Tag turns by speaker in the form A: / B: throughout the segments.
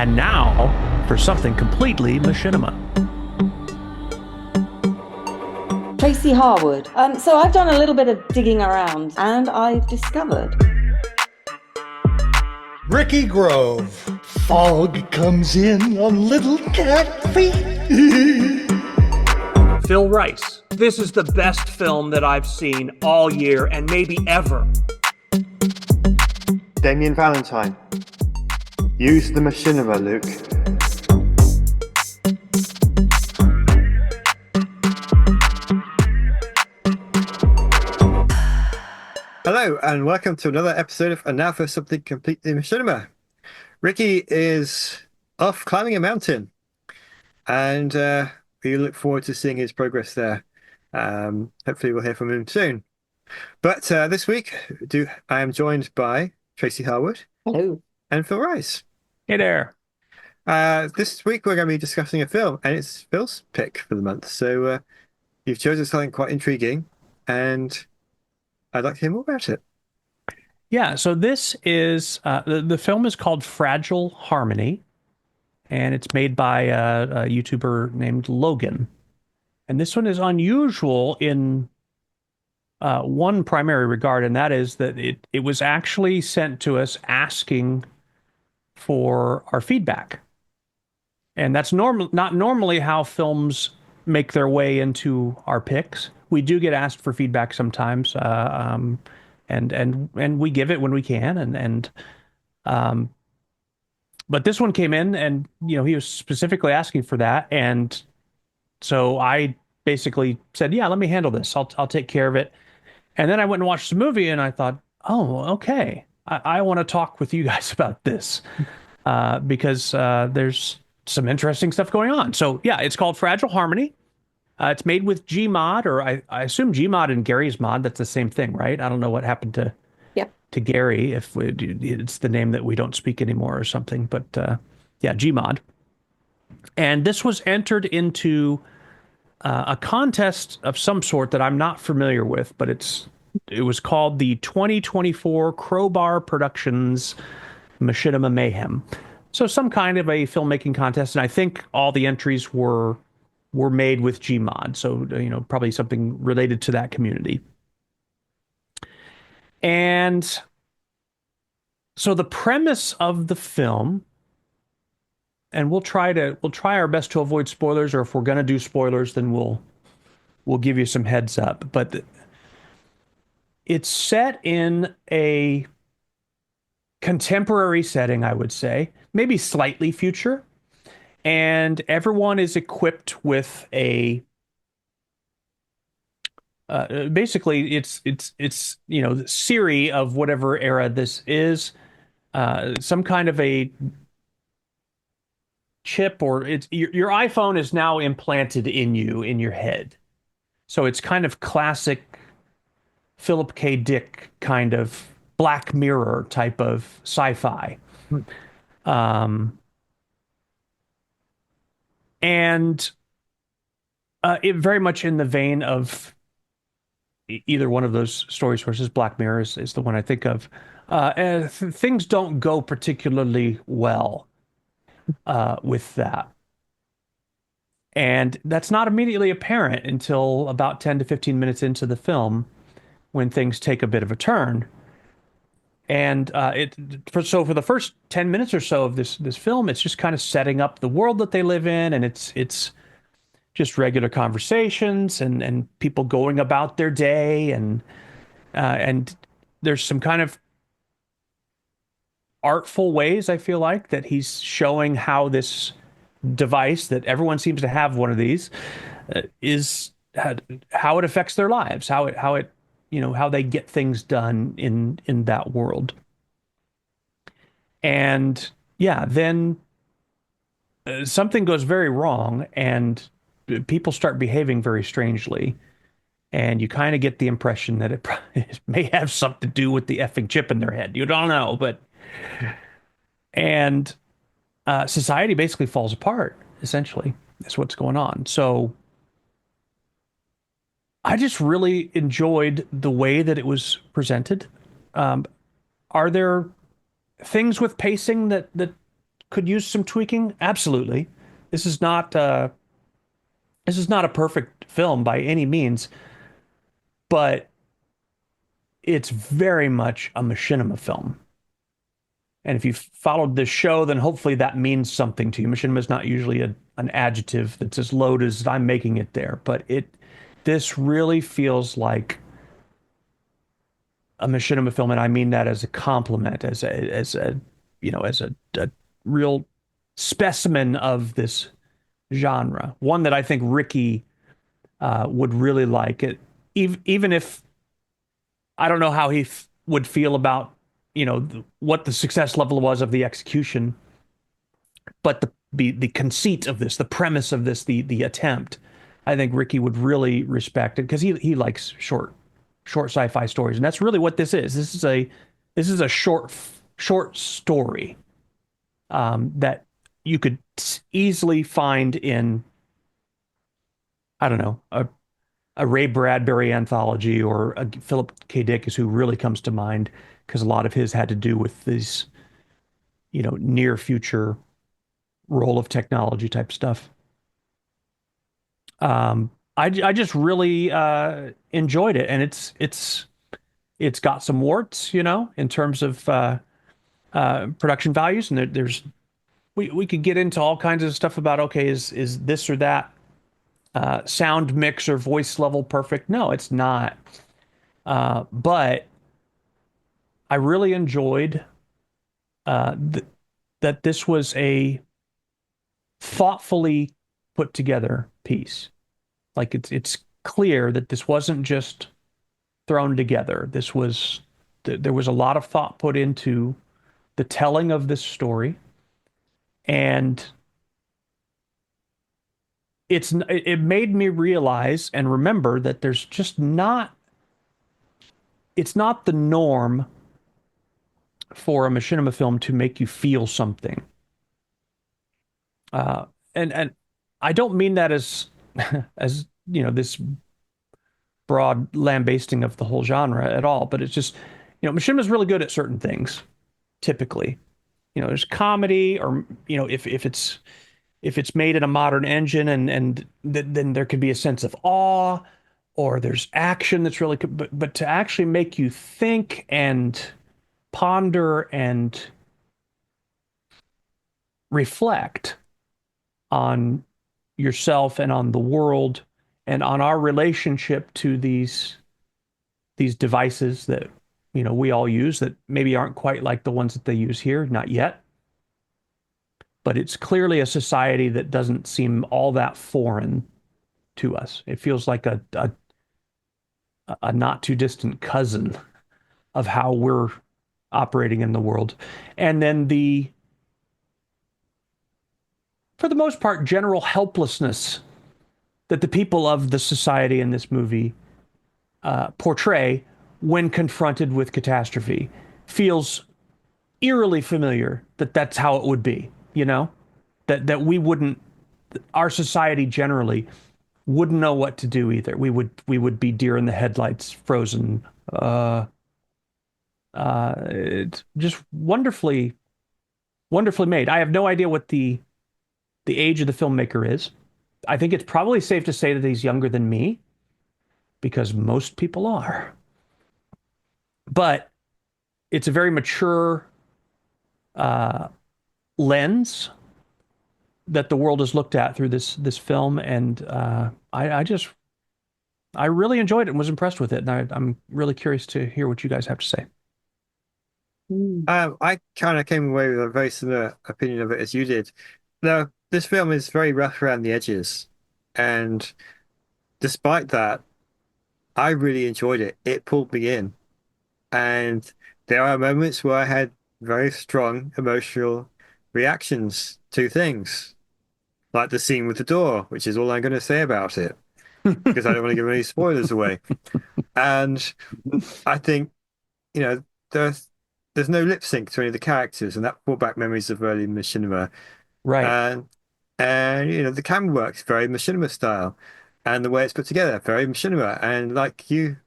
A: And now for something completely machinima.
B: Tracy Harwood. So I've done a little bit of digging around and I've discovered.
C: Ricky Grove. Fog comes in on little cat feet.
A: Phil Rice. This is the best film that I've seen all year and maybe ever.
D: Damien Valentine. Use the machinima, Luke. Hello, and welcome to another episode of And Now for Something Completely Machinima. Ricky is off climbing a mountain, and we look forward to seeing his progress there. Hopefully we'll hear from him soon. But this week, I am joined by Tracy Harwood.
B: Hello.
D: And Phil Rice.
A: Hey there.
D: This week we're going to be discussing a film, and it's Phil's pick for the month. So you've chosen something quite intriguing, and I'd like to hear more about it.
A: Yeah, so this is the film is called Fragile Harmony, and it's made by a YouTuber named Logan. And this one is unusual in one primary regard, and that is that it was actually sent to us asking for our feedback. And that's not normally how films make their way into our picks. We do get asked for feedback sometimes, and we give it when we can, but this one came in, and he was specifically asking for that, and so I basically said, yeah, let me handle this. I'll take care of it. And then I went and watched the movie, and I thought, oh, okay, I want to talk with you guys about this because there's some interesting stuff going on. So yeah, it's called Fragile Harmony. It's made with Gmod, or I assume Gmod and Garry's mod. That's the same thing, right? I don't know what happened to Garry, if it's the name that we don't speak anymore or something. But yeah, Gmod. And this was entered into a contest of some sort that I'm not familiar with, but it was called the 2024 Crowbar Productions Machinima Mayhem. So some kind of a filmmaking contest, and I think all the entries were made with Gmod, so probably something related to that community. And so the premise of the film, and we'll try our best to avoid spoilers, or if we're going to do spoilers, then we'll give you some heads up. But it's set in a contemporary setting, I would say, maybe slightly future, and everyone is equipped with a basically it's Siri of whatever era this is, some kind of a chip, or it's your iPhone is now implanted in your head. So it's kind of classic Philip K. Dick kind of Black Mirror type of sci-fi. And it very much in the vein of either one of those story sources. Black Mirror is the one I think of. Things don't go particularly well with that. And that's not immediately apparent until about 10 to 15 minutes into the film, when things take a bit of a turn. And for the first 10 minutes or so of this film, it's just kind of setting up the world that they live in, and it's just regular conversations and people going about their day, and there's some kind of artful ways, I feel like, that he's showing how this device, that everyone seems to have one of these, is how it affects their lives, how they get things done in that world. And yeah, then something goes very wrong, and people start behaving very strangely. And you kind of get the impression that it may have something to do with the effing chip in their head. You don't know, but and society basically falls apart, essentially. That's what's going on. So I just really enjoyed the way that it was presented. Are there things with pacing that could use some tweaking? Absolutely. This is not this is not a perfect film by any means, but it's very much a machinima film. And if you've followed this show, then hopefully that means something to you. Machinima is not usually an adjective that's as loaded as I'm making it there, but this really feels like a machinima film, and I mean that as a compliment, as a as a real specimen of this genre, one that I think Ricky would really like it, even if I don't know how he would feel about what the success level was of the execution, but the conceit of this, the premise of this, the attempt, I think Ricky would really respect it because he likes short sci-fi stories, and that's really what this is. This is a short story that you could easily find in, I don't know, a Ray Bradbury anthology, or a Philip K. Dick is who really comes to mind, because a lot of his had to do with these, near future role of technology type stuff. I just really enjoyed it, and it's got some warts, in terms of production values, and there's we could get into all kinds of stuff about, okay, is this or that sound mix or voice level perfect? No, it's not. But I really enjoyed th that this was a thoughtfully put together piece. Like it's clear that this wasn't just thrown together. There was a lot of thought put into the telling of this story, and it made me realize and remember that there's just not it's not the norm for a machinima film to make you feel something. And I don't mean that as as this broad lambasting of the whole genre at all, but it's just, Machinima's really good at certain things, typically. There's comedy, or if it's made in a modern engine, and then there could be a sense of awe, or there's action that's really good, but to actually make you think and ponder and reflect on yourself and on the world and on our relationship to these devices that we all use, that maybe aren't quite like the ones that they use here, not yet, but it's clearly a society that doesn't seem all that foreign to us. It feels like a not too distant cousin of how we're operating in the world. And then for the most part, general helplessness that the people of the society in this movie portray when confronted with catastrophe feels eerily familiar. That's how it would be, that we wouldn't, our society generally wouldn't know what to do either. We would be deer in the headlights, frozen. It's just wonderfully made. I have no idea what the age of the filmmaker is. I think it's probably safe to say that he's younger than me, because most people are. But it's a very mature lens that the world is looked at through this film, and I really enjoyed it and was impressed with it, and I'm really curious to hear what you guys have to say.
D: I kind of came away with a very similar opinion of it as you did. Now, this film is very rough around the edges, and despite that, I really enjoyed it. It pulled me in, and there are moments where I had very strong emotional reactions to things, like the scene with the door, which is all I'm going to say about it, because I don't want to give any spoilers away. And I think, you know, there's no lip sync to any of the characters, and that brought back memories of early Machinima.
A: Right.
D: And the camera work's very Machinima style, and the way it's put together, very Machinima. And like you,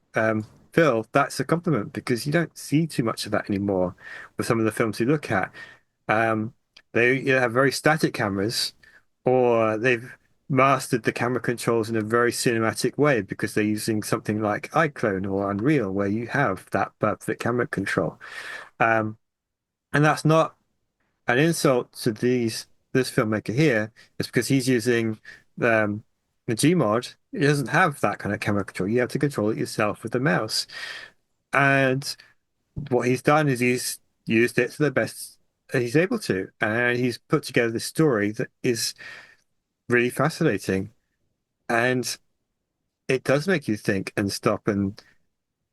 D: Phil, that's a compliment, because you don't see too much of that anymore with some of the films you look at. They either have very static cameras, or they've mastered the camera controls in a very cinematic way because they're using something like iClone or Unreal, where you have that perfect camera control. Um, and that's not an insult to this filmmaker here. It's because he's using um, the Gmod. It doesn't have that kind of camera control. You have to control it yourself with the mouse. And what he's done is he's used it to the best that he's able to, and he's put together this story that is really fascinating, and it does make you think and stop and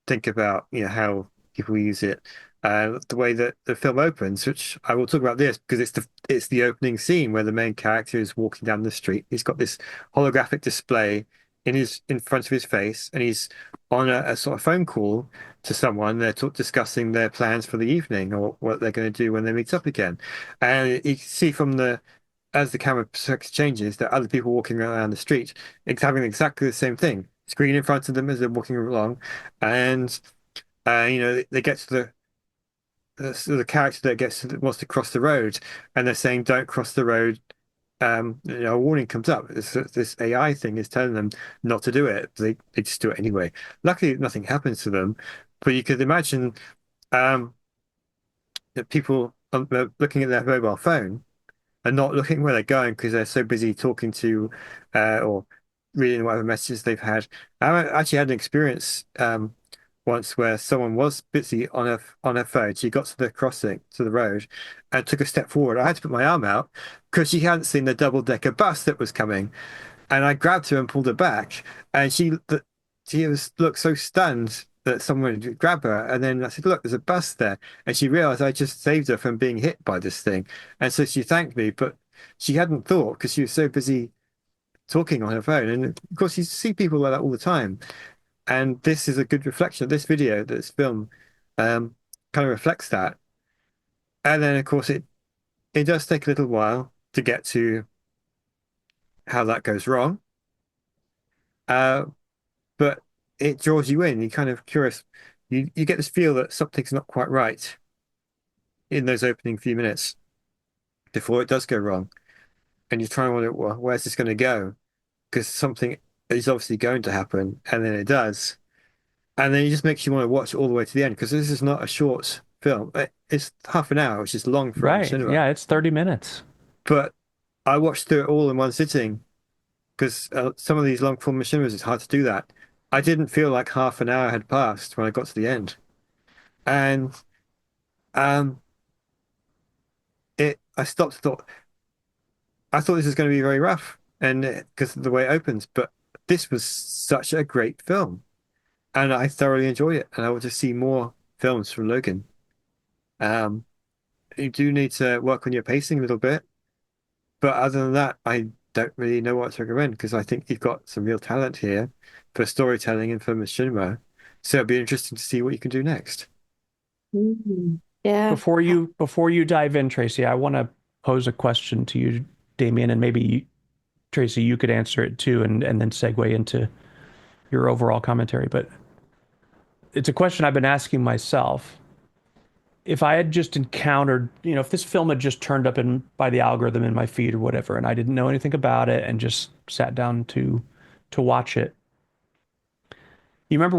D: think about, how people use it. The way that the film opens, which I will talk about this because it's the opening scene where the main character is walking down the street. He's got this holographic display in front of his face, and he's on a sort of phone call to someone. They're discussing their plans for the evening or what they're going to do when they meet up again. And you can see from as the camera changes, there are other people walking around the street, having exactly the same thing. Screen in front of them as they're walking along, and they get to the character that wants to cross the road, and they're saying, "Don't cross the road." A warning comes up. This AI thing is telling them not to do it. They just do it anyway. Luckily, nothing happens to them, but you could imagine that people looking at their mobile phone and not looking where they're going because they're so busy talking to or reading whatever messages they've had. I actually had an experience once where someone was busy on her phone. She got to the crossing to the road and took a step forward. I had to put my arm out because she hadn't seen the double-decker bus that was coming, and I grabbed her and pulled her back, and she looked so stunned that someone would grab her. And then I said, "Look, there's a bus there," and she realized I just saved her from being hit by this thing, and so she thanked me, but she hadn't thought because she was so busy talking on her phone. And of course, you see people like that all the time. And this is a good reflection of this video, this film kind of reflects that. And then, of course, it does take a little while to get to how that goes wrong. Uh, but it draws you in. You're kind of curious. You get this feel that something's not quite right in those opening few minutes before it does go wrong. And you're trying to wonder, well, where's this going to go? Because something is obviously going to happen, and then it does. And then it just makes you want to watch all the way to the end because this is not a short film. It's half an hour, which is long for a
A: Right.
D: cinema.
A: Yeah, it's 30 minutes.
D: But I watched through it all in one sitting because some of these long form machineries, it's hard to do that. I didn't feel like half an hour had passed when I got to the end. And um, I stopped, I thought this was going to be very rough, and because of the way it opens, but this was such a great film, and I thoroughly enjoyed it, and I want to see more films from Logan. Um, you do need to work on your pacing a little bit, but other than that, I don't really know what to recommend because I think you've got some real talent here for storytelling and for machinima. So it'll be interesting to see what you can do next.
B: Yeah.
A: Before you dive in, Tracy, I want to pose a question to you, Damien, and maybe Tracy, you could answer it too, and then segue into your overall commentary. But it's a question I've been asking myself. If I had just encountered, if this film had just turned up by the algorithm in my feed or whatever, and I didn't know anything about it and just sat down to watch it. You remember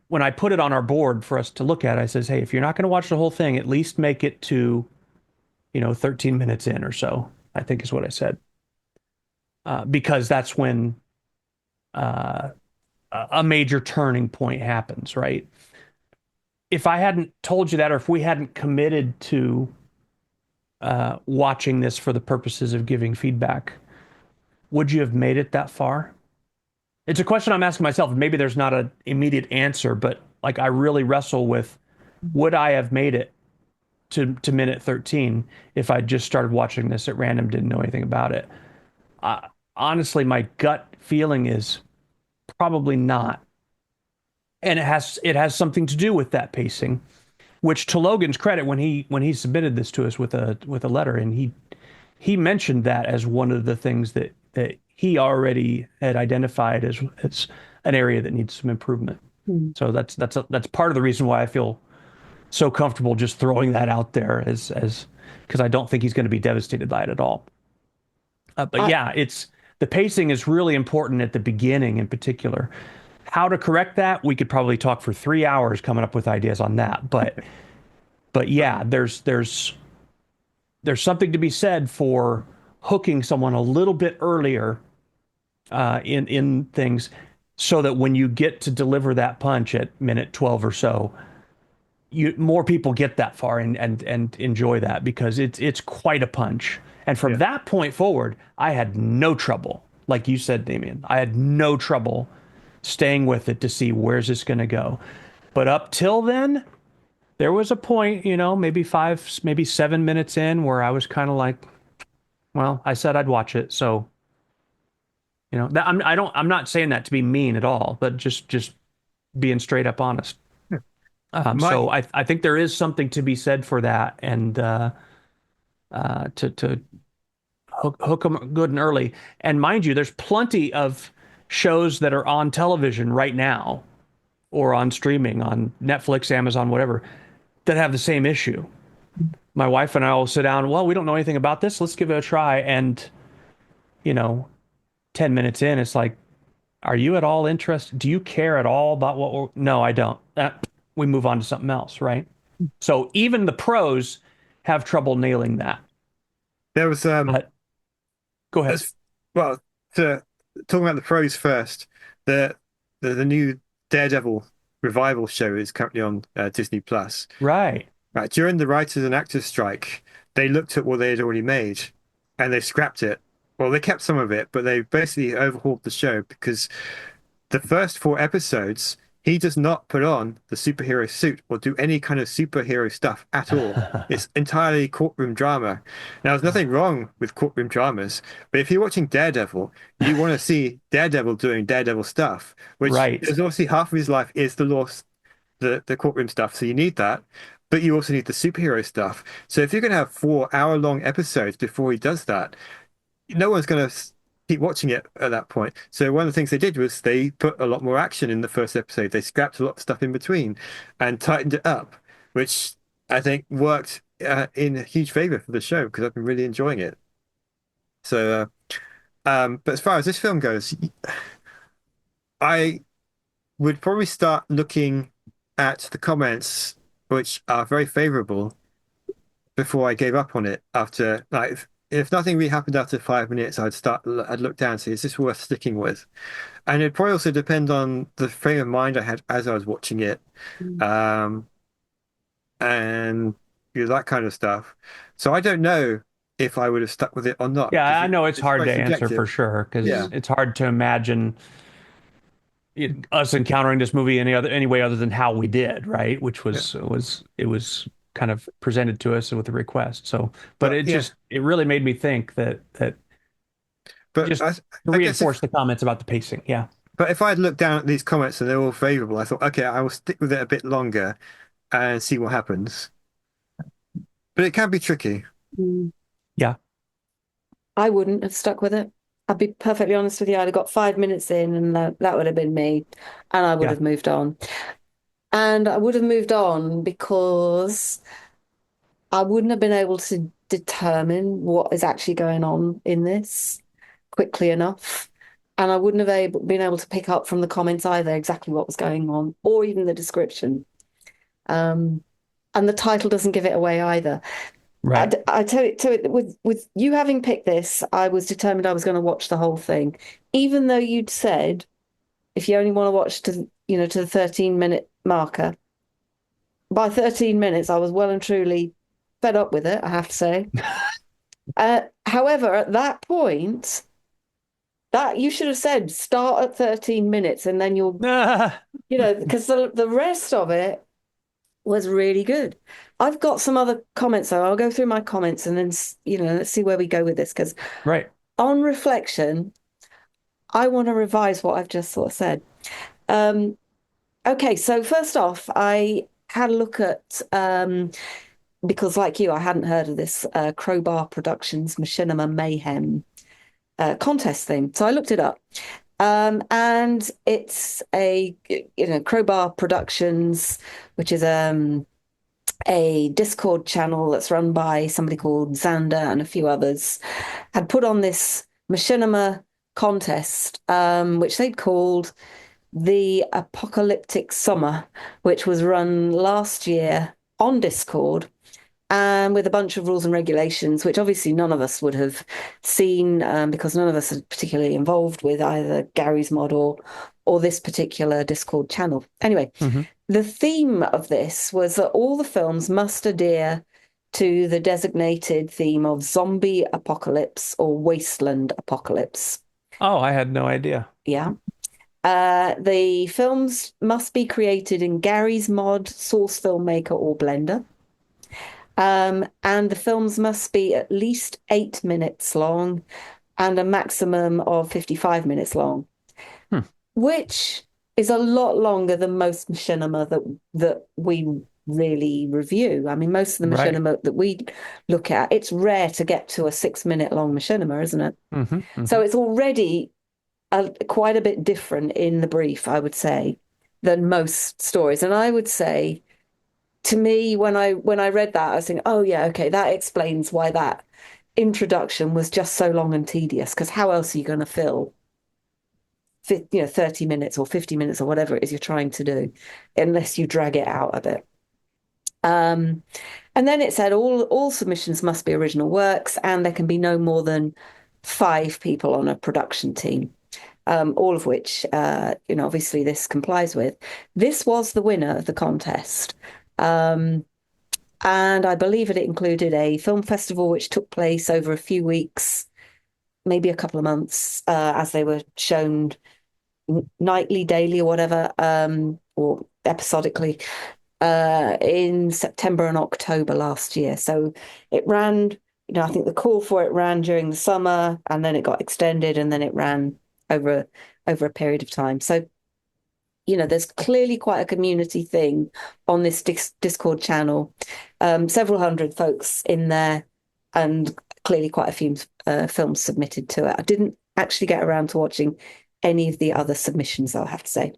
A: when I put it on our board for us to look at, I says, "Hey, if you're not going to watch the whole thing, at least make it to, 13 minutes in or so," I think is what I said. Because that's when a major turning point happens, right? If I hadn't told you that, or if we hadn't committed to watching this for the purposes of giving feedback, would you have made it that far? It's a question I'm asking myself. Maybe there's not an immediate answer, but like I really wrestle with, would I have made it to minute 13 if I just started watching this at random, didn't know anything about it? Honestly, my gut feeling is probably not. And it has something to do with that pacing, which to Logan's credit, when he submitted this to us with a letter, and he mentioned that as one of the things that he already had identified as an area that needs some improvement. So that's part of the reason why I feel so comfortable just throwing that out there as because I don't think he's going to be devastated by it at all. But
B: I,
A: yeah, it's the pacing is really important at the beginning in particular. How to correct that, we could probably talk for 3 hours coming up with ideas on that. But yeah, there's something to be said for hooking someone a little bit earlier in things so that when you get to deliver that punch at minute 12 or so, more people get that far and enjoy that because it's quite a punch. And from
D: Yeah.
A: that point forward, I had no trouble. Like you said, Damien, I had no trouble staying with it to see where's this going to go. But up till then, there was a point, maybe 5, maybe 7 minutes in where I was kind of like, well, I said I'd watch it, so that I'm not saying that to be mean at all, but just being straight up honest.
D: My
A: So I think there is something to be said for that, and to hook them good and early. And mind you, there's plenty of shows that are on television right now or on streaming on Netflix, Amazon, whatever, that have the same issue. My wife and I will sit down. Well, we don't know anything about this. Let's give it a try. And you know, 10 minutes in, it's like, are you at all interested? Do you care at all about what we're... No, I don't. We move on to something else, right? So even the pros have trouble nailing that.
D: there was
A: But go ahead.
D: as well to talking about the pros first. The the new Daredevil revival show is currently on Disney Plus.
A: Right.
D: Right, during the writers and actors strike, they looked at what they had already made and they scrapped it. Well, they kept some of it, but they basically overhauled the show because the first 4 episodes, he does not put on the superhero suit or do any kind of superhero stuff at all. It's entirely courtroom drama. Now, there's nothing wrong with courtroom dramas, but if you're watching Daredevil, you want to see Daredevil doing Daredevil stuff, which
A: Right.
D: is obviously half of his life is the law, the courtroom stuff. So you need that, but you also need the superhero stuff. So if you're going to have 4 hour-long episodes before he does that, no one's going to keep watching it at that point. So one of the things they did was they put a lot more action in the first episode. They scrapped a lot of stuff in between and tightened it up, which I think worked in huge favor for the show because I've been really enjoying it. So, but as far as this film goes, I would probably start looking at the comments, which are very favorable, before I gave up on it. After like, if nothing really happened after 5 minutes, I'd look down and say, is this worth sticking with? And it'd probably also depend on the frame of mind I had as I was watching it, um, and that kind of stuff. So I don't know if I would have stuck with it or not
A: Yeah,
D: because
A: I know it's
D: it's
A: hard
D: quite
A: to answer for
D: subjective.
A: sure because
D: Yeah,
A: it's hard to imagine us encountering this movie any way other than how we did, right? Which
D: yeah.
A: was kind of presented to us with a request. So, but
D: But yeah,
A: it really made me think that
D: but
A: just to
D: I guess
A: reinforce the comments about the pacing. Yeah.
D: if I had looked down at these comments and they're all favorable, I thought, okay, I will stick with it a bit longer and see what happens. But it can be tricky.
B: Mm.
A: Yeah.
B: I wouldn't have stuck with it. I'd be perfectly honest with you. I'd have got 5 minutes in, and that would have been me, and I would
A: Yeah.
B: have moved on. And I would have moved on because I wouldn't have been able to determine what is actually going on in this quickly enough. And I wouldn't have been able to pick up from the comments either exactly what was going on, or even the description. Um, and the title doesn't give it away either.
A: Right.
B: I tell you, with you having picked this, I was determined I was going to watch the whole thing, even though you'd said if you only want to watch to the 13-minute marker. By 13 minutes, I was well and truly fed up with it, I have to say. However, at that point, that you should have said start at 13 minutes and then you'll, because the rest of it was really good. I've got some other comments, though. I'll go through my comments and then, let's see where we go with this. Because
A: Right.
B: on reflection, I want to revise what I've just sort of said. Okay, so first off, I had a look at, because like you, I hadn't heard of this Crowbar Productions Machinima Mayhem contest thing. So I looked it up. And it's a, Crowbar Productions, which is a Discord channel that's run by somebody called Xander and a few others, had put on this machinima contest, which they'd called the Apocalyptic Summer, which was run last year on Discord and with a bunch of rules and regulations, which obviously none of us would have seen because none of us are particularly involved with either Garry's mod or this particular Discord channel. Anyway, the theme of this was that all the films must adhere to the designated theme of zombie apocalypse or wasteland apocalypse.
A: Oh, I had no idea.
B: Yeah. The films must be created in Garry's mod, Source Filmmaker, or Blender. And the films must be at least 8 minutes long and a maximum of 55 minutes long, which is a lot longer than most machinima that we really review. I mean, most of the
A: Right.
B: machinima that we look at, it's rare to get to a 6 minute long machinima, isn't it? So it's already quite a bit different in the brief, I would say, than most stories. And I would say, to me, when I read that, I was thinking, oh yeah, okay, that explains why that introduction was just so long and tedious. Because how else are you going to fill 30 minutes or 50 minutes or whatever it is you're trying to do, unless you drag it out a bit. And then it said all submissions must be original works, and there can be no more than 5 people on a production team. All of which, obviously this complies with. This was the winner of the contest. And I believe it included a film festival which took place over a few weeks, maybe a couple of months, as they were shown nightly, daily, or whatever, or episodically, in September and October last year. So it ran, I think the call for it ran during the summer, and then it got extended, and then it ran over a period of time. So there's clearly quite a community thing on this Discord channel. Several hundred folks in there, and clearly quite a few films submitted to it. I didn't actually get around to watching any of the other submissions, I'll have to say.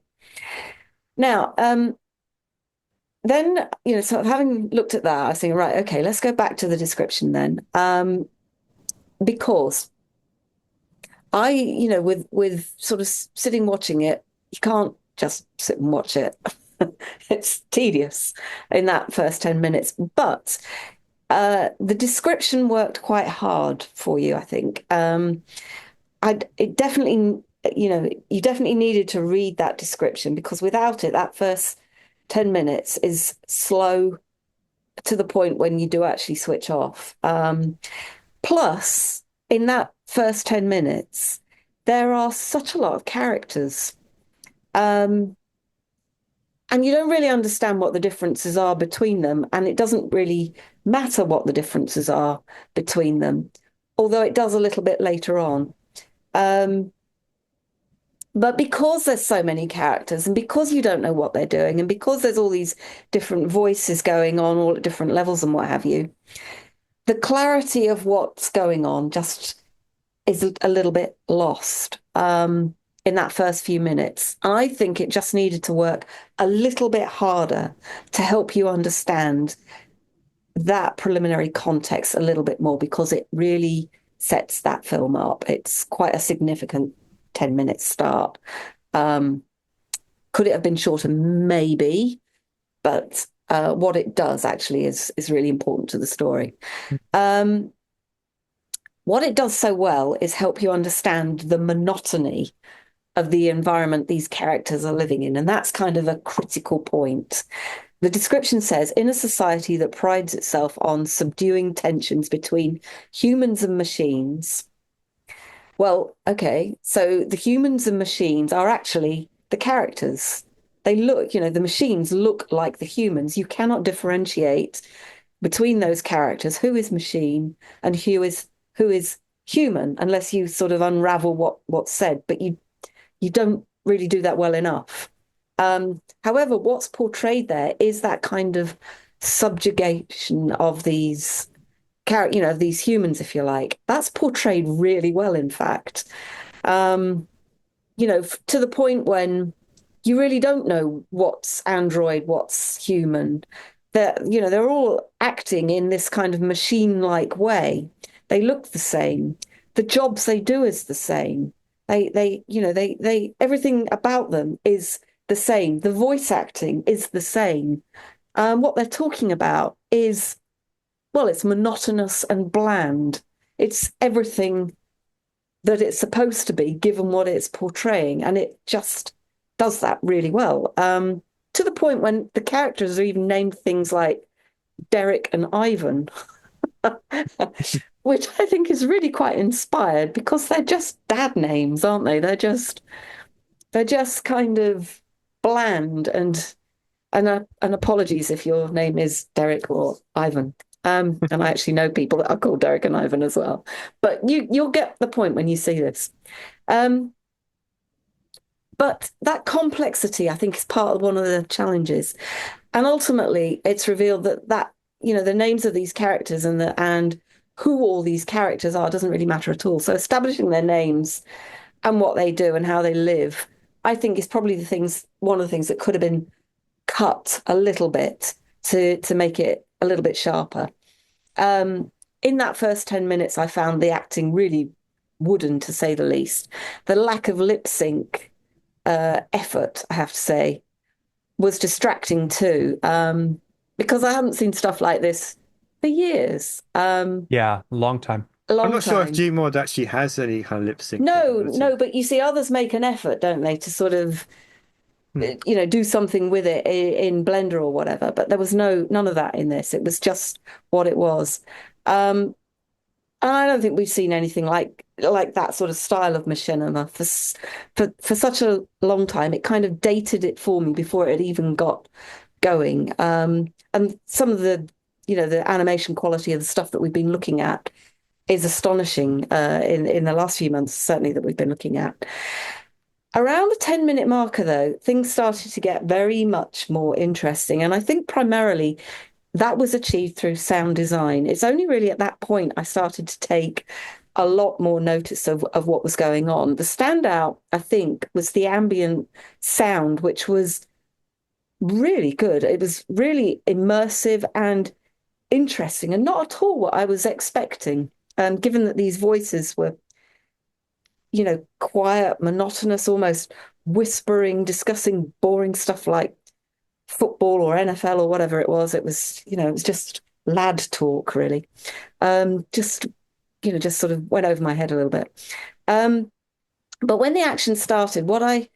B: Now, then, sort of having looked at that, I was thinking, right, okay, let's go back to the description then. Because with sort of sitting watching it, you can't just sit and watch it. It's tedious in that first 10 minutes. But the description worked quite hard for you, I think. It definitely, you definitely needed to read that description, because without it, that first 10 minutes is slow to the point when you do actually switch off. Plus, in that first 10 minutes, there are such a lot of characters. And you don't really understand what the differences are between them. And it doesn't really matter what the differences are between them, although it does a little bit later on. But because there's so many characters, and because you don't know what they're doing, and because there's all these different voices going on all at different levels and what have you, the clarity of what's going on just is a little bit lost in that first few minutes. I think it just needed to work a little bit harder to help you understand that preliminary context a little bit more, because it really sets that film up. It's quite a significant 10-minute start. Could it have been shorter? Maybe, but what it does actually is really important to the story. What it does so well is help you understand the monotony of the environment these characters are living in, and that's kind of a critical point. The description says, in a society that prides itself on subduing tensions between humans and machines. Well, okay, so the humans and machines are actually the characters. They look, the machines look like the humans. You cannot differentiate between those characters who is machine and who is human, unless you sort of unravel what's said, but you don't really do that well enough. However, what's portrayed there is that kind of subjugation of these these humans, if you like. That's portrayed really well, in fact. To the point when you really don't know what's android, what's human. they're all acting in this kind of machine-like way. They look the same. The jobs they do is the same. Everything about them is the same. The voice acting is the same. What they're talking about is, well, it's monotonous and bland. It's everything that it's supposed to be, given what it's portraying, and it just does that really well. To the point when the characters are even named things like Derek and Ivan, which I think is really quite inspired because they're just dad names, aren't they? They're just kind of bland and apologies if your name is Derek or Ivan. And I actually know people that are called Derek and Ivan as well. But you'll get the point when you see this. But that complexity, I think, is part of one of the challenges. And ultimately, it's revealed that the names of these characters and who all these characters are doesn't really matter at all. So establishing their names and what they do and how they live, I think, is probably one of the things that could have been cut a little bit to make it a little bit sharper. In that first 10 minutes, I found the acting really wooden, to say the least. The lack of lip sync effort, I have to say, was distracting too, because I haven't seen stuff like this for years.
A: Yeah, long time.
B: A long
D: I'm not sure if
B: time.
D: Gmod actually has any kind of lip sync
B: No,
D: capability.
B: no, but you see, others make an effort, don't they, to sort of, do something with it in Blender or whatever. But there was none of that in this. It was just what it was. And I don't think we've seen anything like that sort of style of machinima for such a long time. It kind of dated it for me before it even got going. And some of the animation quality of the stuff that we've been looking at is astonishing in the last few months, certainly, that we've been looking at. Around the 10-minute marker, though, things started to get very much more interesting. And I think primarily that was achieved through sound design. It's only really at that point I started to take a lot more notice of what was going on. The standout, I think, was the ambient sound, which was really good. It was really immersive and interesting and not at all what I was expecting, given that these voices were, quiet, monotonous, almost whispering, discussing boring stuff like football or NFL or whatever it was. It was, it was just lad talk, really. Just sort of went over my head a little bit. But when the action started, what I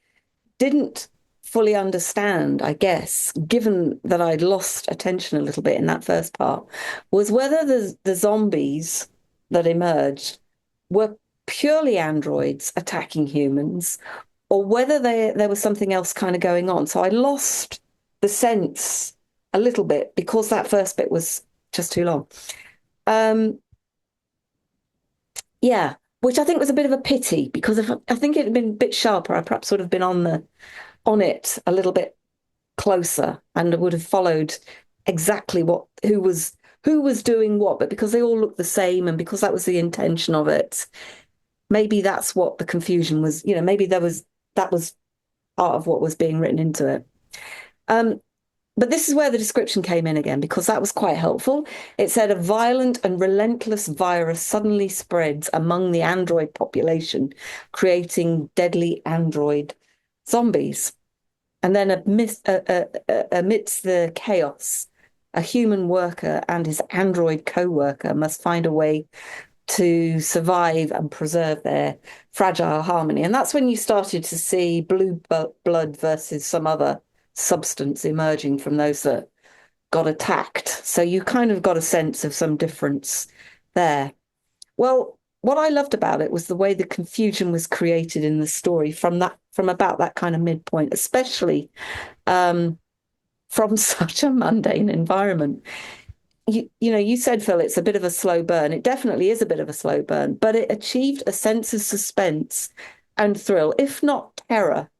B: didn't fully understand, I guess, given that I'd lost attention a little bit in that first part, was whether the zombies that emerged were purely androids attacking humans, or whether there was something else kind of going on. So I lost the sense a little bit because that first bit was just too long. Yeah, which I think was a bit of a pity, because if I think it had been a bit sharper, I perhaps would have been on it a little bit closer and would have followed exactly who was doing what. But because they all looked the same and because that was the intention of it, maybe that's what the confusion was. Maybe that was part of what was being written into it. But this is where the description came in again, because that was quite helpful. It said a violent and relentless virus suddenly spreads among the android population, creating deadly android zombies. And then amidst the chaos, a human worker and his android co-worker must find a way to survive and preserve their fragile harmony. And that's when you started to see blue blood versus some other substance emerging from those that got attacked. So you kind of got a sense of some difference there. Well, what I loved about it was the way the confusion was created in the story from about that kind of midpoint, especially from such a mundane environment. You said, Phil, it's a bit of a slow burn. It definitely is a bit of a slow burn, but it achieved a sense of suspense and thrill, if not terror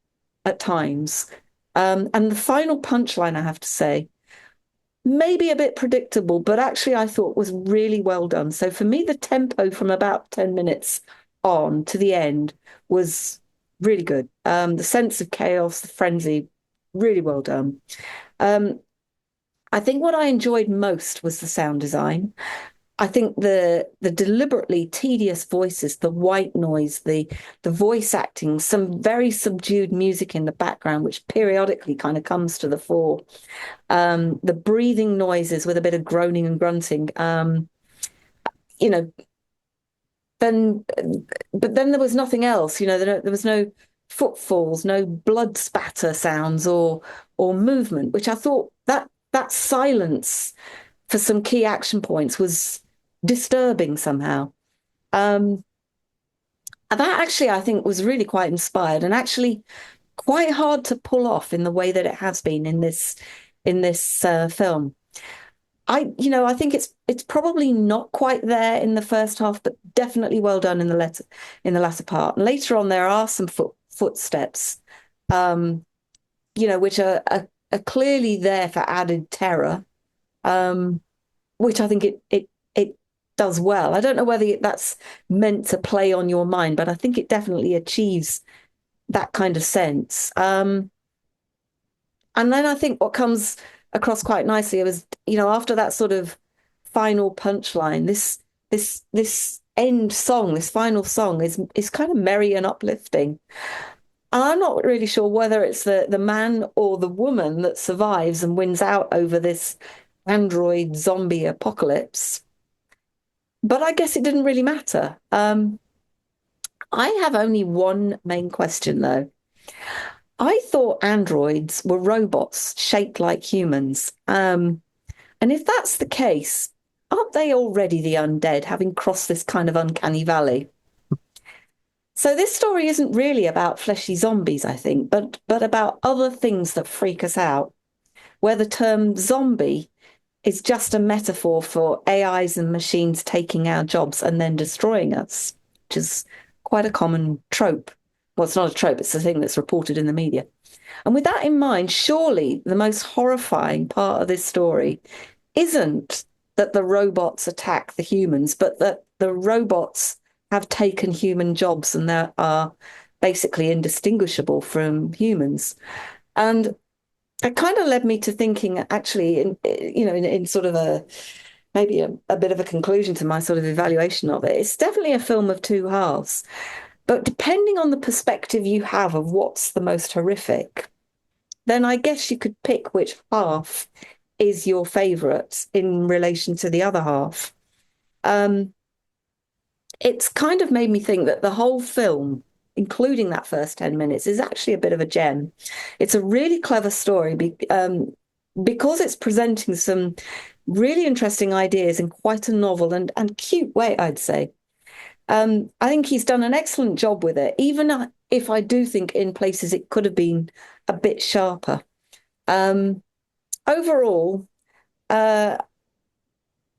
B: at times. And the final punchline, I have to say, maybe a bit predictable, but actually I thought was really well done. So for me, the tempo from about 10 minutes on to the end was really good. The sense of chaos, the frenzy, really well done. I think what I enjoyed most was the sound design. I think the deliberately tedious voices, the white noise, the voice acting, some very subdued music in the background, which periodically kind of comes to the fore. The breathing noises with a bit of groaning and grunting. You know, then but then there was nothing else. There was no footfalls, no blood spatter sounds or movement, which I thought that silence for some key action points was disturbing somehow. Um, and that actually, I think, was really quite inspired and actually quite hard to pull off in the way that it has been in this film. I think it's probably not quite there in the first half, but definitely well done in the latter part. And later on, there are some footsteps, um, which are clearly there for added terror, which I think it does well. I don't know whether that's meant to play on your mind, but I think it definitely achieves that kind of sense. And then I think what comes across quite nicely was, after that sort of final punchline, this end song, this final song is kind of merry and uplifting. And I'm not really sure whether it's the man or the woman that survives and wins out over this android zombie apocalypse. But I guess it didn't really matter. I have only one main question though. I thought androids were robots shaped like humans. And if that's the case, aren't they already the undead, having crossed this kind of uncanny valley? So this story isn't really about fleshy zombies, I think, but about other things that freak us out, where the term zombie is just a metaphor for AIs and machines taking our jobs and then destroying us, which is quite a common trope. Well, it's not a trope, it's a thing that's reported in the media. And with that in mind, surely the most horrifying part of this story isn't that the robots attack the humans, but that the robots have taken human jobs and they are basically indistinguishable from humans. And it kind of led me to thinking, actually, in sort of maybe a bit of a conclusion to my sort of evaluation of it. It's definitely a film of two halves. But depending on the perspective you have of what's the most horrific, then I guess you could pick which half is your favourite in relation to the other half. It's kind of made me think that the whole film, including that first 10 minutes, is actually a bit of a gem. It's a really clever story because it's presenting some really interesting ideas in quite a novel and cute way, I'd say. I think he's done an excellent job with it, even if I do think in places it could have been a bit sharper. Overall, yeah,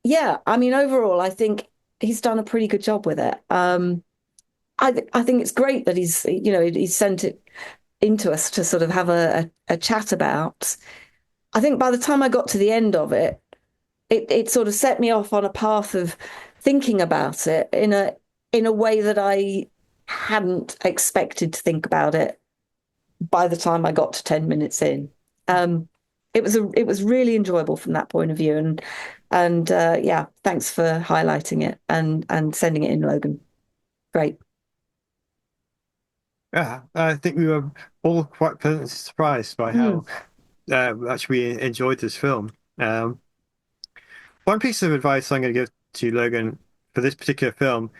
B: I mean, overall, I think he's done a pretty good job with it. I think it's great that he's sent it into us to sort of have a chat about. I think by the time I got to the end of it sort of set me off on a path of thinking about it in a way that I hadn't expected to think about it by the time I got to 10 minutes in. It was really enjoyable from that point of view, and yeah, thanks for highlighting it and sending it in, Logan. Great.
D: Yeah, I think we were all quite pleasantly surprised by how much we enjoyed this film. One piece of advice I'm going to give to Logan for this particular film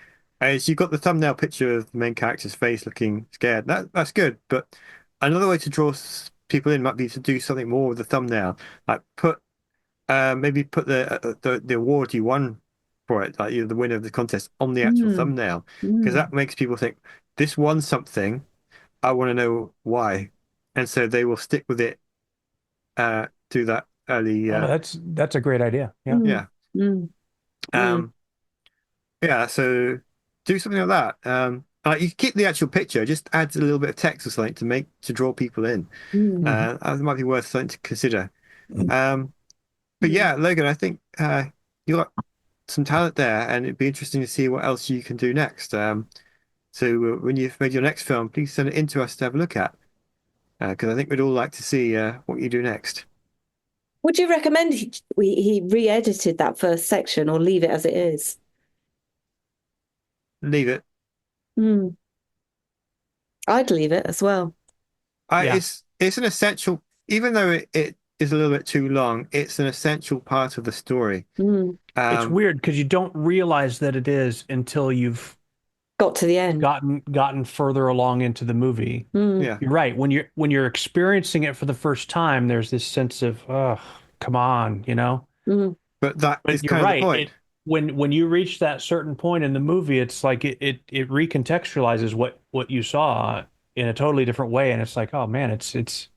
D: is you've got the thumbnail picture of the main character's face looking scared. That's good, but another way to draw people in might be to do something more with the thumbnail, like maybe put the award you won for it, like you're the winner of the contest, on the actual thumbnail, because that makes people think this won something. I want to know why, and so they will stick with it to that early.
A: That's a great idea. Yeah.
D: Yeah. Yeah. So do something like that. You keep the actual picture, just add a little bit of text or something to draw people in. That might be worth something to consider. But yeah, Logan, I think you got some talent there, and it'd be interesting to see what else you can do next. So when you've made your next film, please send it in to us to have a look at, because I think we'd all like to see what you do next.
B: Would you recommend he re-edited that first section or leave it as it is?
D: Leave it.
B: Hmm. I'd leave it as well.
A: Yeah.
D: It's an essential, even though it is a little bit too long, it's an essential part of the story.
B: Hmm.
A: It's
D: Um,
A: weird because you don't realize that it is until you've
B: Got to the end.
A: gotten further along into the movie.
B: Hmm.
D: yeah,
A: You're right. When you're experiencing it for the first time, there's this sense of, oh, come on, you know?
B: Hmm.
D: but that is
A: But you're
D: kind of the
A: right.
D: point.
A: It when you reach that certain point in the movie, it's like it recontextualizes what you saw in a totally different way. And it's like, oh man, it's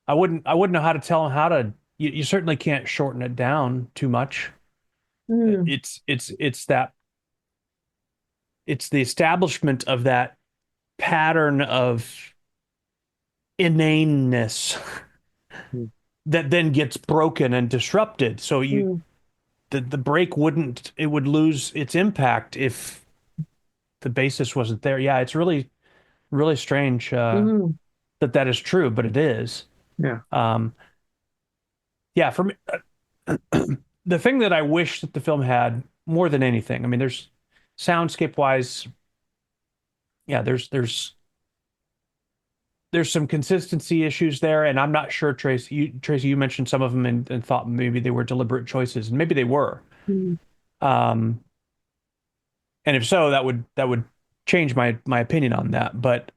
A: I wouldn't know how to tell them how to you certainly can't shorten it down too much.
B: Hmm.
A: It's the establishment of that pattern of inaneness
D: Hmm.
A: that then gets broken and disrupted. So
B: Hmm.
A: the break wouldn't it would lose its impact if the basis wasn't there. Yeah, it's really strange
B: Hmm.
A: that is true, but it is.
D: Yeah.
A: Um, yeah, for me, the thing that I wish that the film had more than anything. I mean, there's soundscape wise, yeah, there's some consistency issues there, and I'm not sure, Tracy, you mentioned some of them and thought maybe they were deliberate choices, and maybe they were.
B: Hmm.
A: Um, and if so, that would change my opinion on that. But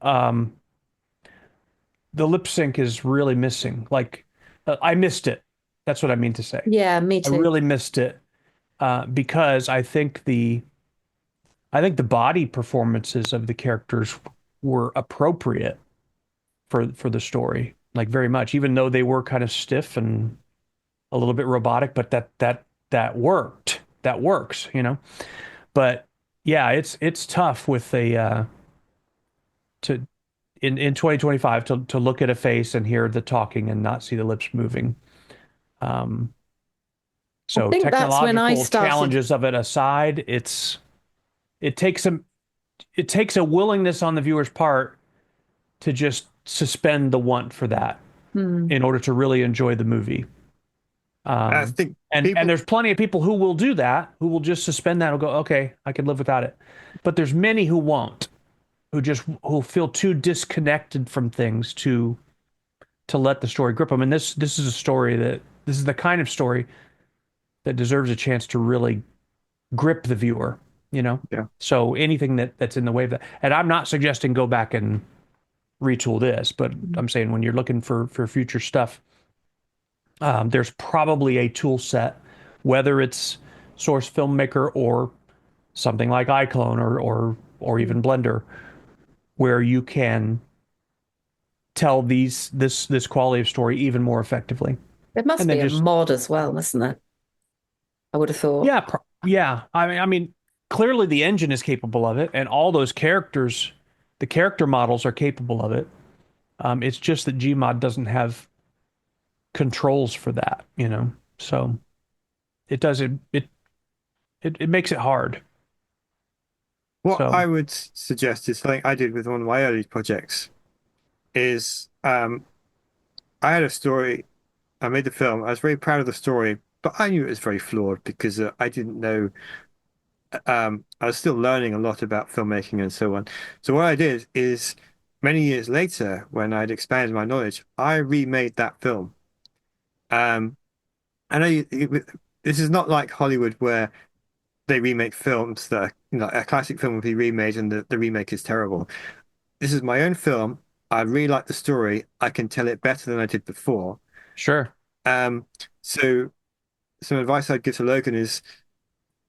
A: the lip sync is really missing. Like I missed it. That's what I mean to say.
B: Yeah, me
A: I
B: too.
A: really missed it because I think the body performances of the characters were appropriate for the story, like very much, even though they were kind of stiff and a little bit robotic, but that worked. That works, you know. But yeah, it's tough with a to in 2025 to look at a face and hear the talking and not see the lips moving. Um,
B: I
A: so
B: think that's when I
A: technological
B: started.
A: challenges of it aside, it takes some it takes a willingness on the viewer's part to just suspend the want for that
B: Hmm.
A: in order to really enjoy the movie.
D: I
A: Um,
D: think
A: and
D: people,
A: there's plenty of people who will do that, who will just suspend that and go, okay, I can live without it. But there's many who won't, who feel too disconnected from things to let the story grip them. And this is a story that this is the kind of story that deserves a chance to really grip the viewer, you know?
D: yeah.
A: So anything that's in the way of that, and I'm not suggesting go back and retool this, but I'm saying when you're looking for future stuff, there's probably a tool set, whether it's Source Filmmaker or something like iClone or even Blender, where you can tell this quality of story even more effectively.
B: There must
A: And then
B: be a
A: just
B: mod as well, mustn't there? I would have thought.
A: yeah. I mean, clearly the engine is capable of it, and all those characters, the character models are capable of it. It's just that Gmod doesn't have controls for that, you know. So it does it makes it hard.
D: What
A: So
D: I would suggest is something I did with one of my early projects is I had a story. I made the film. I was very proud of the story, but I knew it was very flawed because I didn't know. I was still learning a lot about filmmaking and so on. So what I did is, many years later, when I'd expanded my knowledge, I remade that film. Um, I know this is not like Hollywood where they remake films that are, a classic film would be remade and the remake is terrible. This is my own film. I really like the story. I can tell it better than I did before.
A: sure.
D: Um, so some advice I'd give to Logan is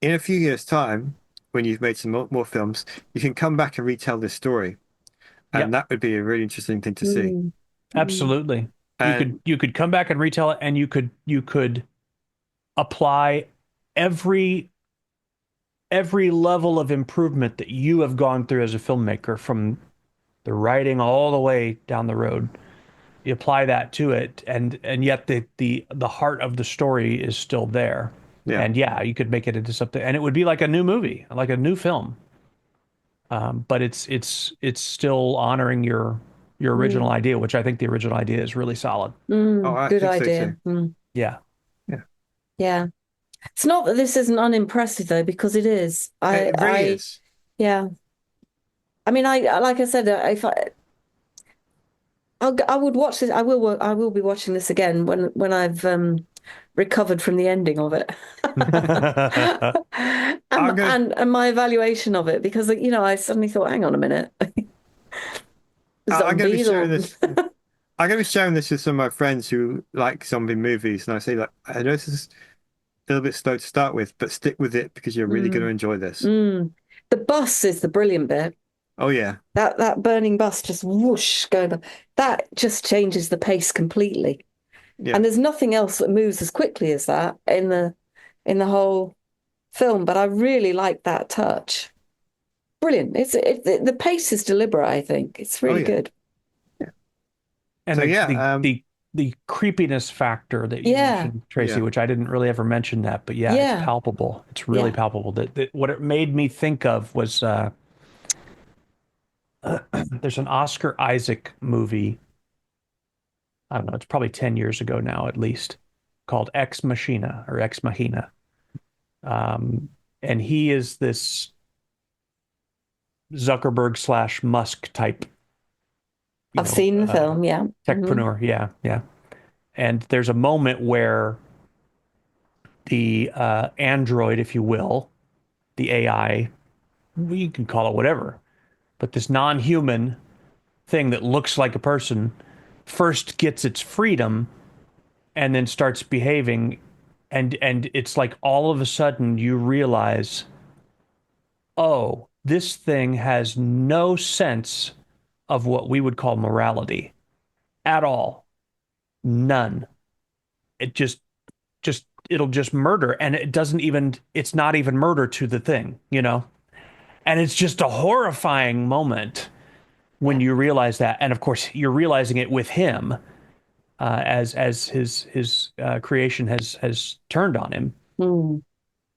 D: in a few years' time, when you've made some more films, you can come back and retell this story. And
A: Yep.
D: that would be a really interesting thing to see.
B: Hmm. Hmm.
A: Absolutely.
D: And
A: You could come back and retell it, and you could apply every every level of improvement that you have gone through as a filmmaker from the writing all the way down the road. You apply that to it, and yet the heart of the story is still there.
D: yeah,
A: And yeah, you could make it into something, and it would be like a new movie, like a new film. But it's still honoring your original
B: Hmm.
A: idea, which I think the original idea is really solid.
D: oh,
B: Hmm.
D: I
B: Good
D: think so too.
B: idea. Hmm.
A: Yeah.
B: Yeah. It's not that this isn't unimpressive though, because it is.
D: It really is.
B: Yeah. I mean, like I said, if I would watch this. I will be watching this again when I've recovered from the ending of it,
D: I'm gonna
B: and my evaluation of it, because I suddenly thought, hang on a minute,
D: I'm gonna be
B: zombies
D: showing
B: or
D: this. I'm gonna be showing this to some of my friends who like zombie movies, and I say like, I know this is a little bit slow to start with, but stick with it because you're really going to
B: mm,
D: enjoy this.
B: the bus is the brilliant bit.
D: Oh yeah,
B: That burning bus just whoosh going by. That just changes the pace completely.
D: yeah.
B: And there's nothing else that moves as quickly as that in the whole film. But I really like that touch. Brilliant. The pace is deliberate, I think. It's
D: Oh
B: really
D: yeah.
B: good.
A: And
D: So yeah,
A: the creepiness factor that you
B: Yeah.
A: mentioned, Tracy,
D: yeah.
A: which I didn't really ever mention that, but yeah, it's
B: Yeah.
A: palpable. It's really
B: Yeah.
A: palpable. That what it made me think of was there's an Oscar Isaac movie. I don't know, it's probably 10 years ago now at least, called Ex Machina or Ex Machina. And he is this Zuckerberg slash Musk type,
B: I've seen the
A: uh,
B: film. Yeah.
A: techpreneur. Yeah, yeah. And there's a moment where the android, if you will, the AI, you can call it whatever, but this non-human thing that looks like a person first gets its freedom and then starts behaving, and it's like all of a sudden you realize, oh, this thing has no sense of what we would call morality at all. None. It just it'll just murder, and it's not even murder to the thing, you know? And it's just a horrifying moment when
B: Yeah.
A: you realize that. And of course, you're realizing it with him, as his creation has turned on him.
B: Mm.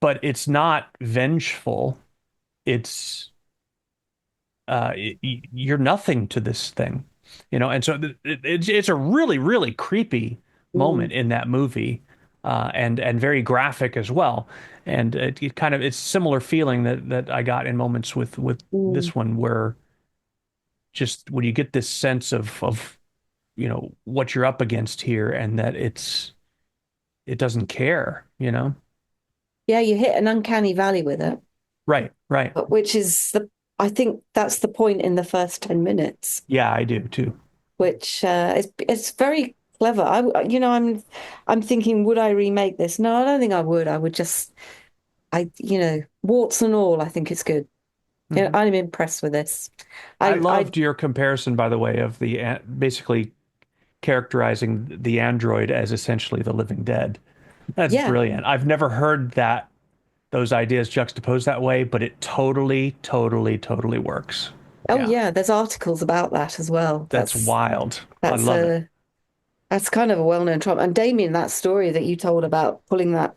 A: But it's not vengeful. It's you're nothing to this thing, you know. And so it's a really creepy moment
B: Mm.
A: in that movie, and very graphic as well. And it kind of it's similar feeling that I got in moments with
B: Mm.
A: this one, where just when you get this sense of what you're up against here, and that it doesn't care, you know.
B: Yeah, you hit an uncanny valley with it,
A: Right, right.
B: but which is I think that's the point in the first 10 minutes,
A: Yeah, I do too.
B: which it's very clever. I'm thinking, would I remake this? No, I don't think I would. I would just warts and all, I think it's good. Yeah,
A: Mhm.
B: I'm impressed with this.
A: I
B: I
A: loved your comparison, by the way, of basically characterizing the android as essentially the living dead. That's
B: Yeah.
A: brilliant. I've never heard those ideas juxtaposed that way, but it totally works.
B: Oh
A: Yeah,
B: yeah, there's articles about that as well.
A: that's wild. I
B: That's
A: love it.
B: a that's kind of a well-known trauma. And Damien, that story that you told about pulling that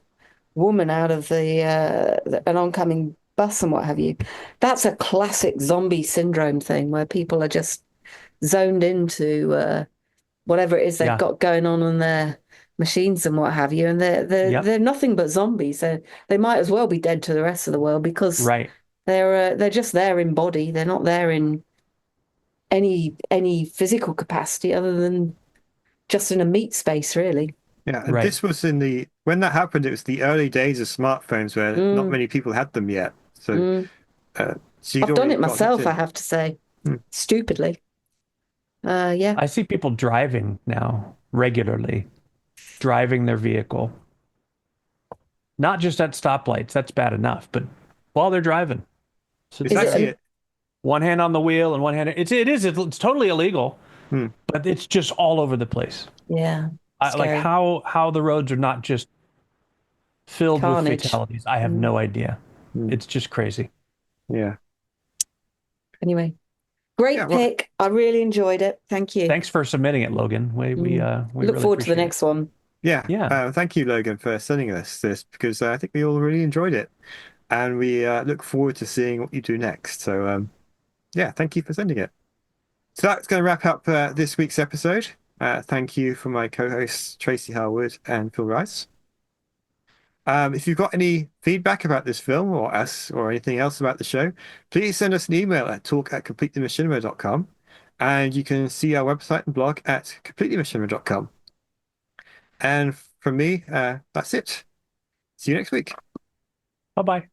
B: woman out of an oncoming bus and what have you, that's a classic zombie syndrome thing where people are just zoned into whatever it is they've
A: Yeah,
B: got going on their machines and what have you, and
A: yep,
B: they're nothing but zombies. They might as well be dead to the rest of the world because
A: right.
B: they're just there in body. They're not there in any physical capacity other than just in a meat space, really.
D: Yeah, and
A: Right.
D: this was when that happened, it was the early days of smartphones where not
B: Mm,
D: many people had them yet. So,
B: mm.
D: so you'd
B: I've done
D: already
B: it
D: got hooked
B: myself, I
D: in.
B: have to say,
D: Hmm.
B: stupidly. Yeah.
A: I see people driving now regularly, driving their vehicle, not just at stoplights. That's bad enough, but while they're driving,
D: It's
A: sitting
B: Is it?
A: there,
D: actually
A: one hand on the wheel and one hand. It's totally illegal,
D: hmm.
A: but it's just all over the place.
B: Yeah.
A: Like
B: Scary.
A: how the roads are not just filled with
B: Carnage.
A: fatalities. I have
B: Mm.
A: no idea.
D: Hmm.
A: It's just crazy.
D: Yeah.
B: Anyway,
D: Yeah,
B: great
D: well,
B: pick. I really enjoyed it. Thank you.
A: Thanks for submitting it, Logan. We
B: Look
A: really
B: forward to the
A: appreciate it.
B: next one.
D: yeah.
A: Yeah.
D: Thank you, Logan, for sending us this because I think we all really enjoyed it, and we look forward to seeing what you do next. So, yeah, thank you for sending it. So that's going to wrap up this week's episode. Thank you for my co-hosts Tracy Harwood and Phil Rice. If you've got any feedback about this film or us or anything else about the show, please send us an email at talk@completemachinima.com, and you can see our website and blog at completemachinima.com. And from me, that's it. See you next week.
A: Bye bye.